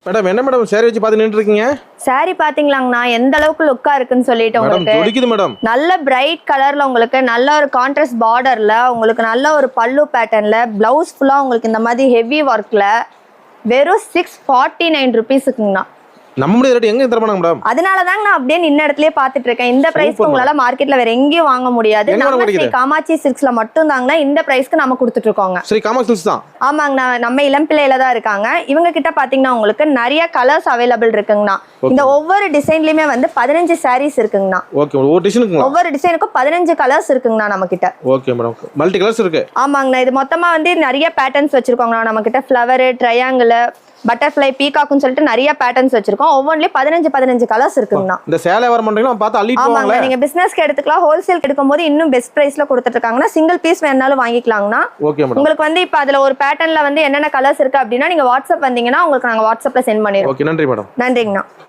Madam என்ன madam சேரி வச்சு பார்த்து நின்று இருக்கீங்க? சாரி பாத்தீங்களாங்கண்ணா எந்த அளவுக்கு லுக்கா இருக்குன்னு சொல்லிட்டு உங்களுக்கு மேடம் நல்ல பிரைட் கலர்ல உங்களுக்கு நல்ல ஒரு கான்ட்ராஸ்ட் பார்டர்ல உங்களுக்கு நல்ல ஒரு பல்லு பேட்டர்ன்ல பிளவுஸ் ஃபுல்லா உங்களுக்கு இந்த மாதிரி ஹெவி ஒர்க்ல வெறும் 649 ருபீஸுக்குங்கண்ணா. நம்ம ரேட் எங்க தரமாங்க மேடம்? அதனாலதாங்க நான் அப்படியே நின்ன இடத்துலயே பாத்துட்டு இருக்கேன். இந்த பிரைஸ்க்கு உங்களால மார்க்கெட்ல வேற எங்கேயும் வாங்க முடியாது. நம்ம ஸ்ரீ காமாட்சி சில்க்ஸ்ல மட்டும் தாங்கண்ணா இந்த பிரைஸ்க்கு நம்ம கொடுத்துட்டு இருக்கோங்க. ஸ்ரீ காமாட்சி சில்க்ஸ் தான். ஆமாங்கண்ணா, நம்ம இளம்பிள்ளையில தான் இருக்காங்க. இவங்க கிட்ட பாத்தீங்கன்னா உங்களுக்கு நிறைய கலர்ஸ் அவைலபிள் இருக்குங்கண்ணா. இந்த ஒவ்வொரு டிசைன்லயுமே வந்து 15 சாரீஸ் இருக்குங்கண்ணா. ஓகே, ஒவ்வொரு டிசைனுக்கு ஒவ்வொரு டிசைனுக்கும் 15 கலர்ஸ் இருக்குங்கண்ணா நம்ம கிட்ட. ஓகே மேடம், மல்டி கலர்ஸ் இருக்கு. ஆமாங்கண்ணா, இது மொத்தமா வந்து நிறைய பேட்டர்ன்ஸ் வச்சிருக்கோங்கண்ணா. நம்ம கிட்ட ஃப்ளவர், ட்ரையாங்கிள், பட்டர்ஃப்ளை, பீகாக்னு சொல்லிட்டு நிறைய பேட்டர்ன்ஸ் வச்சிருக்கோம். ஒவ்வொன்றிலயும் 15 கலர்ஸ் இருக்குங்கண்ணா. இந்த சேலை வர பண்றீங்களா பார்த்து அள்ளிட்டு போவாங்க. நீங்க பிசினஸ்க்கு எடுத்துக்கலாம், ஹோல்சேல் எடுக்கும்போது இன்னும் பெஸ்ட் பிரைஸ்ல கொடுத்துட்டு இருக்காங்கன்னா சிங்கிள் பீஸ் வேணாலும் வாங்கிக்கலாங்கண்ணா. Okay madam. உங்களுக்கு வந்து இப்ப அதுல ஒரு பேட்டர்ன்ல வந்து என்னென்ன கலர்ஸ் இருக்கு அப்படின்னா நீங்க வாட்ஸ்அப் வந்தீங்கன்னா உங்களுக்கு நாங்க வாட்ஸ்அப்ல சென்ட் பண்ணிடுவோம். ஓகே, நன்றி மேடம். நன்றிங்கண்ணா.